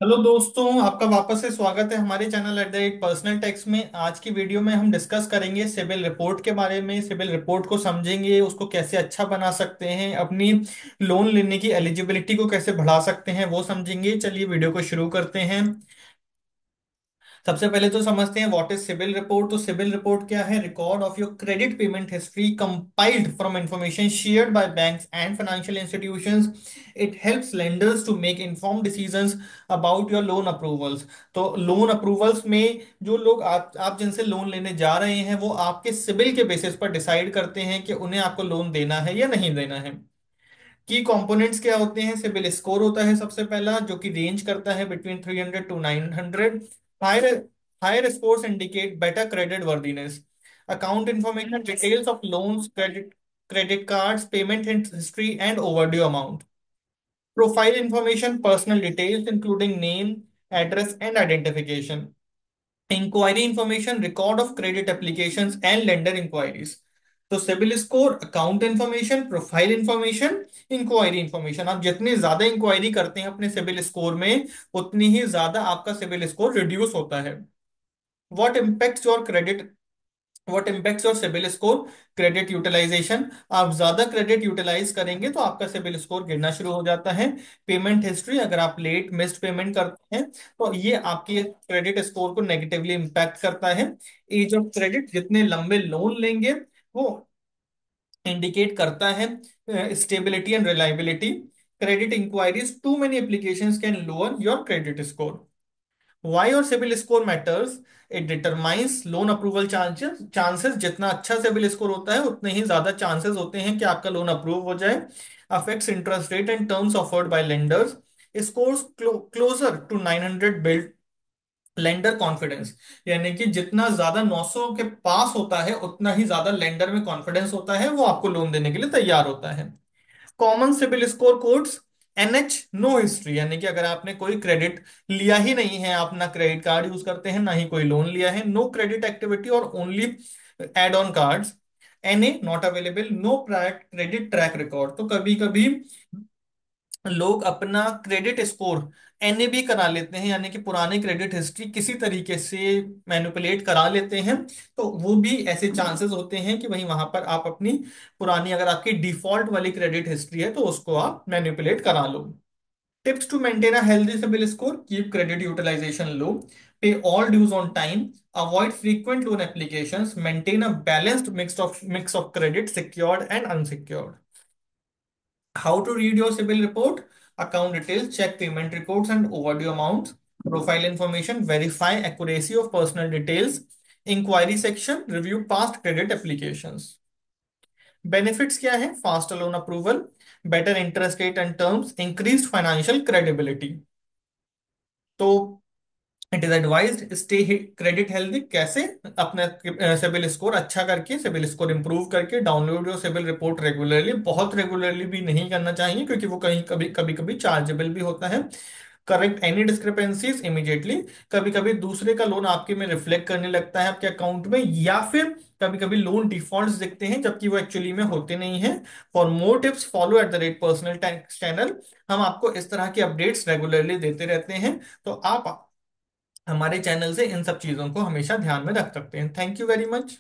Hello दोस्तों, आपका वापस से स्वागत है हमारे channel at the rate personal tax में। आज की वीडियो में हम डिस्कस करेंगे सिबिल रिपोर्ट के बारे में। सिबिल रिपोर्ट को समझेंगे, उसको कैसे अच्छा बना सकते हैं, अपनी लोन लेने की एलिजिबिलिटी को कैसे बढ़ा सकते हैं वो समझेंगे। चलिए वीडियो को शुरू करते हैं। सबसे पहले तो समझते हैं व्हाट इज सिबिल रिपोर्ट। तो सिबिल रिपोर्ट क्या है? Record of your credit payment history compiled from information shared by banks and financial institutions. It helps lenders to make informed decisions about your loan approvals. तो loan approvals में जो लोग आप जिनसे loan लेने जा रहे हैं वो आपके सिबिल के बेसिस पर डिसाइड करते हैं कि उन्हें आपको लोन देना है या नहीं देना है। की कंपोनेंट्स क्या होते हैं? सिबिल स्कोर होता है सबसे पहला, जो कि रेंज करता है between 300 to 900। Higher higher scores indicate better credit worthiness. Account information details of loans, credit cards, payment history and overdue amount. Profile information, personal details including name, address and identification. Inquiry information, record of credit applications and lender inquiries. तो CIBIL score, account information, profile information, inquiry information. आप जितनी ज्यादा inquiry करते हैं अपने CIBIL score में, उतनी ही ज्यादा आपका सिबिल स्कोर रिड्यूस होता है। What impacts your credit what impacts your CIBIL score? Credit utilization. आप ज्यादा क्रेडिट यूटिलाइज करेंगे तो आपका सिबिल स्कोर गिरना शुरू हो जाता है। पेमेंट हिस्ट्री, अगर आप लेट मिस्ड पेमेंट करते हैं तो ये आपके क्रेडिट स्कोर को नेगेटिवली इम्पैक्ट करता है। एज ऑफ क्रेडिट, जितने लंबे लोन लेंगे वो इंडिकेट करता है stability and reliability. Credit inquiries, too many applications can lower your credit score. Why your CIBIL score matters? It determines loan approval chances. जितना अच्छा सिबिल स्कोर होता है उतने ही ज्यादा चांसेस होते हैं कि आपका लोन अप्रूव हो जाए। Affects interest rate and terms offered by lenders. Scores closer to 900 build lender confidence. यानी कि जितना ज्यादा 900 के पास होता है उतना ही ज्यादा लेंडर में कॉन्फिडेंस होता है, वो आपको लोन देने के लिए तैयार होता है। Common CIBIL score codes, NH, no history, यानी कि अगर आपने कोई क्रेडिट लिया ही नहीं है, आप ना क्रेडिट कार्ड यूज करते हैं ना ही कोई लोन लिया है, नो क्रेडिट एक्टिविटी और only add on cards. NA, not available, no prior credit track record. तो कभी कभी लोग अपना क्रेडिट स्कोर एनए भी करा लेते हैं, यानी कि पुरानी क्रेडिट हिस्ट्री किसी तरीके से मैनिपुलेट करा लेते हैं। तो वो भी ऐसे चांसेस होते हैं कि वहीं वहां पर आप अपनी पुरानी, अगर आपकी डिफॉल्ट वाली क्रेडिट हिस्ट्री है तो उसको आप मैनिपुलेट करा लो। Tips to maintain a healthy CIBIL score: keep credit utilization low, pay all dues on time, avoid frequent loan applications, maintain a balanced mix of credit, secured and unsecured. How to read your CIBIL report? Account details, check payment records and overdue amounts. Profile information, verify accuracy of personal details. Inquiry section, review past credit applications. Benefits क्या है? Faster loan approval, better interest rate and terms, increased financial credibility. तो it is advised stay credit healthy. कैसे? अपना CIBIL score अच्छा करके, CIBIL score improve करके, download your CIBIL report regularly. बहुत regularly भी नहीं करना चाहिए क्योंकि वो कहीं कभी कभी कभी चार्जेबल भी होता है। Correct any discrepancies immediately. कभी कभी दूसरे का लोन आपके में रिफ्लेक्ट करने लगता है आपके अकाउंट में, या फिर कभी कभी लोन डिफॉल्ट्स दिखते हैं जबकि वो एक्चुअली में होते नहीं हैं। For more tips follow at the rate personal tax channel. हम आपको इस तरह की अपडेट्स रेगुलरली देते रहते हैं, तो आप हमारे चैनल से इन सब चीजों को हमेशा ध्यान में रख सकते हैं। Thank you very much.